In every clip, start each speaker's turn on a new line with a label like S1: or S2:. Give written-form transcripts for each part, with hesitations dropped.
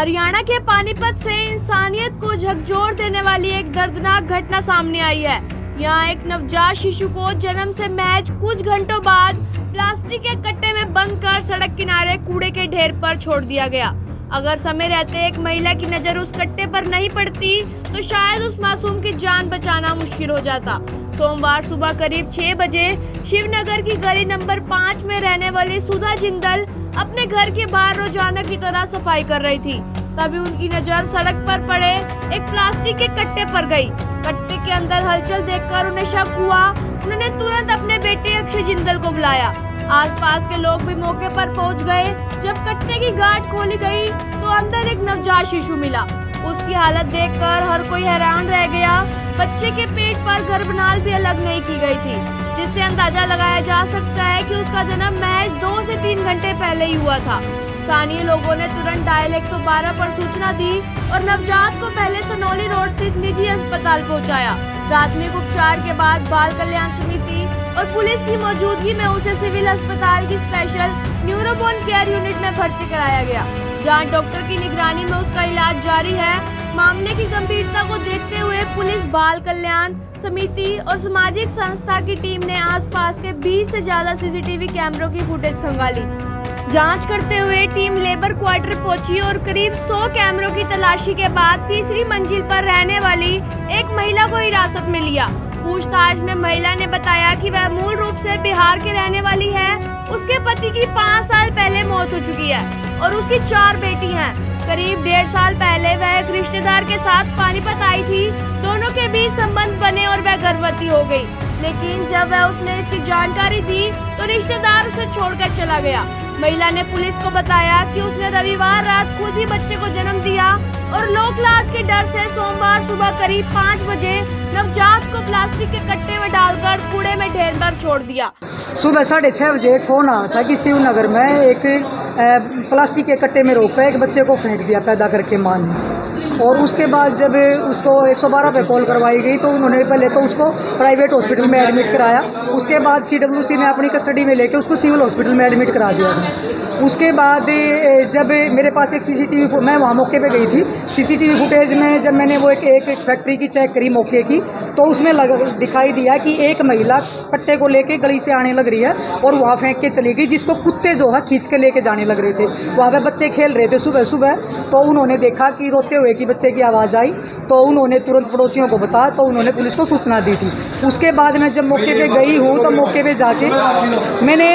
S1: हरियाणा के पानीपत से इंसानियत को झकझोर देने वाली एक दर्दनाक घटना सामने आई है। यहाँ एक नवजात शिशु को जन्म से महज कुछ घंटों बाद प्लास्टिक के कट्टे में बंद कर सड़क किनारे कूड़े के ढेर पर छोड़ दिया गया। अगर समय रहते एक महिला की नजर उस कट्टे पर नहीं पड़ती तो शायद उस मासूम की जान बचाना मुश्किल हो जाता। सोमवार सुबह करीब 6 बजे शिवनगर की गली नंबर 5 में रहने वाली सुधा जिंदल अपने घर के बाहर रोजाना की तरह सफाई कर रही थी। तभी उनकी नजर सड़क पर पड़े एक प्लास्टिक के कट्टे पर गई। कट्टे के अंदर हलचल देखकर उन्हें शक हुआ। उन्होंने तुरंत अपने बेटे अक्षय जिंदल को बुलाया। आसपास के लोग भी मौके पर पहुंच गए। जब कट्टे की गांठ खोली गई तो अंदर एक नवजात शिशु मिला। उसकी हालत देखकर हर कोई हैरान रह गया। बच्चे के पेट पर गर्भनाल भी अलग नहीं की गई थी, जिससे अंदाजा लगाया जा सकता है कि उसका जन्म महज 2 से 3 घंटे पहले ही हुआ था। स्थानीय लोगों ने तुरंत डायल 112 पर सूचना दी और नवजात को पहले सनौली रोड स्थित निजी अस्पताल पहुंचाया। प्राथमिक उपचार के बाद बाल कल्याण समिति और पुलिस की मौजूदगी में उसे सिविल अस्पताल की स्पेशल न्यूरोबोन केयर यूनिट में भर्ती कराया गया, जहां डॉक्टर की निगरानी में उसका इलाज जारी है। मामले की गंभीरता को देखते हुए पुलिस, बाल कल्याण समिति और सामाजिक संस्था की टीम ने आसपास के 20 से ज्यादा सीसीटीवी कैमरों की फुटेज खंगाली। जांच करते हुए टीम लेबर क्वार्टर पहुंची और करीब 100 कैमरों की तलाशी के बाद तीसरी मंजिल पर रहने वाली एक महिला को हिरासत में लिया। पूछताछ में महिला ने बताया कि वह मूल रूप से बिहार के रहने वाली है। उसके पति की 5 साल पहले मौत हो चुकी है और उसकी 4 बेटी हैं। करीब 1.5 साल पहले वह एक रिश्तेदार के साथ पानीपत आई थी। दोनों के बीच संबंध बने और वह गर्भवती हो गई, लेकिन जब वह उसने इसकी जानकारी दी तो रिश्तेदार उसे छोड़कर चला गया। महिला ने पुलिस को बताया कि उसने रविवार रात खुद ही बच्चे को जन्म दिया और लोक लाज के डर से सोमवार सुबह करीब 5 बजे नवजात को प्लास्टिक के कट्टे में डालकर कूड़े में ढेर पर छोड़ दिया।
S2: सुबह 6:30 बजे एक फोन आया था कि शिवनगर में एक प्लास्टिक के कट्टे में रोक कर एक बच्चे को फेंक दिया पैदा करके मां ने। और उसके बाद जब उसको 112 पे कॉल करवाई गई तो उन्होंने पहले तो उसको प्राइवेट हॉस्पिटल में एडमिट कराया। उसके बाद CWC ने अपनी कस्टडी में लेके उसको सिविल हॉस्पिटल में एडमिट करा दिया था। उसके बाद जब मेरे पास एक CCTV, मैं वहाँ मौके पे गई थी। CCTV फुटेज में जब मैंने वो एक फैक्ट्री की चेक करी मौके की, तो उसमें दिखाई दिया कि एक महिला कट्टे को लेके गली से आने लग रही है और वहाँ फेंक के चली गई, जिसको कुत्ते जो है खींच के लेके जाने लग रहे थे। वहाँ पे बच्चे खेल रहे थे सुबह सुबह, तो उन्होंने देखा कि रोते हुए की बच्चे की आवाज़ आई, तो उन्होंने तुरंत पड़ोसियों को बताया, तो उन्होंने पुलिस को सूचना दी थी। उसके बाद मैं जब मौके पे गई हूँ तो मौके पे जाके मैंने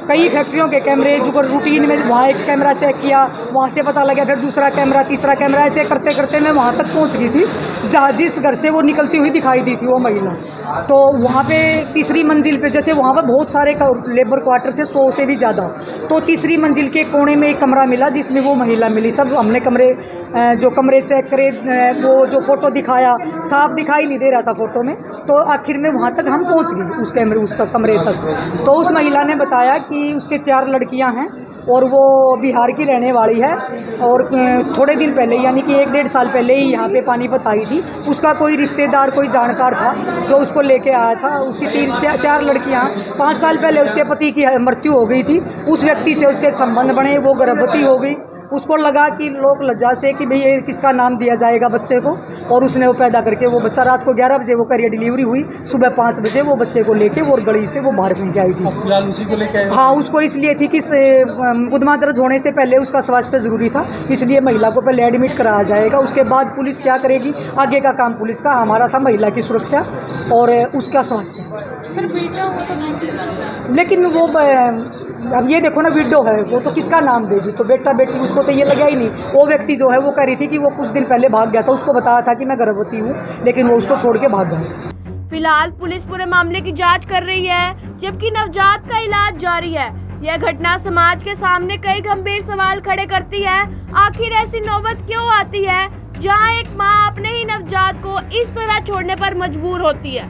S2: कई फैक्ट्रियों के कैमरे जो रूटीन में वहाँ एक कैमरा चेक किया, वहाँ से पता लगा, फिर दूसरा कैमरा, तीसरा कैमरा, ऐसे करते करते मैं वहाँ तक पहुँच गई थी जहाँ जिस घर से वो निकलती हुई दिखाई दी थी वो महिला। तो वहाँ पे तीसरी मंजिल पे, जैसे वहाँ पर बहुत सारे लेबर क्वार्टर थे, 100 से भी ज़्यादा, तो तीसरी मंजिल के कोने में एक कमरा मिला जिसमें वो महिला मिली। सब हमने जो कमरे चेक करे, वो जो फोटो दिखाया साफ दिखाई नहीं दे रहा था फोटो में, तो आखिर में वहाँ तक हम पहुँच गए उस कमरे तक। तो उस महिला ने बताया कि उसके 4 लड़कियाँ हैं और वो बिहार की रहने वाली है और थोड़े दिन पहले यानी कि 1-1.5 साल पहले ही यहाँ पे पानीपत आई थी। उसका कोई रिश्तेदार, कोई जानकार था जो उसको लेके आया था। उसकी 3-4 लड़कियाँ, 5 साल पहले उसके पति की मृत्यु हो गई थी। उस व्यक्ति से उसके संबंध बने, वो गर्भवती हो गई। उसको लगा कि लोग लज्जा से कि भाई ये किसका नाम दिया जाएगा बच्चे को, और उसने वो पैदा करके वो बच्चा रात को 11 बजे वो करियर डिलीवरी हुई। सुबह 5 बजे वो बच्चे को लेके वो गली से वो बाहर फेंक के आई थी।
S3: फिलहाल उसी को लेके आए?
S2: हाँ, उसको इसलिए थी कि मुकदमा दर्ज होने से पहले उसका स्वास्थ्य जरूरी था, इसलिए महिला को पहले एडमिट कराया जाएगा। उसके बाद पुलिस क्या करेगी, आगे का काम पुलिस का। हमारा था महिला की सुरक्षा और उसका स्वास्थ्य।
S1: सर बेटा हो तो नहीं,
S2: लेकिन वो अब ये देखो ना, विडो है वो, तो किसका नाम देगी? तो बेटा बेटी उसको तो ये लगा ही नहीं। वो व्यक्ति जो है वो कह रही थी कि वो कुछ दिन पहले भाग गया था, उसको बताया था कि मैं गर्भवती हूँ, लेकिन वो उसको छोड़ के भाग गया।
S1: फिलहाल पुलिस पूरे मामले की जांच कर रही है, जबकि नवजात का इलाज जारी है। यह घटना समाज के सामने कई गंभीर सवाल खड़े करती है। आखिर ऐसी नौबत क्यों आती है जहां एक मां अपने ही नवजात को इस तरह छोड़ने पर मजबूर होती है?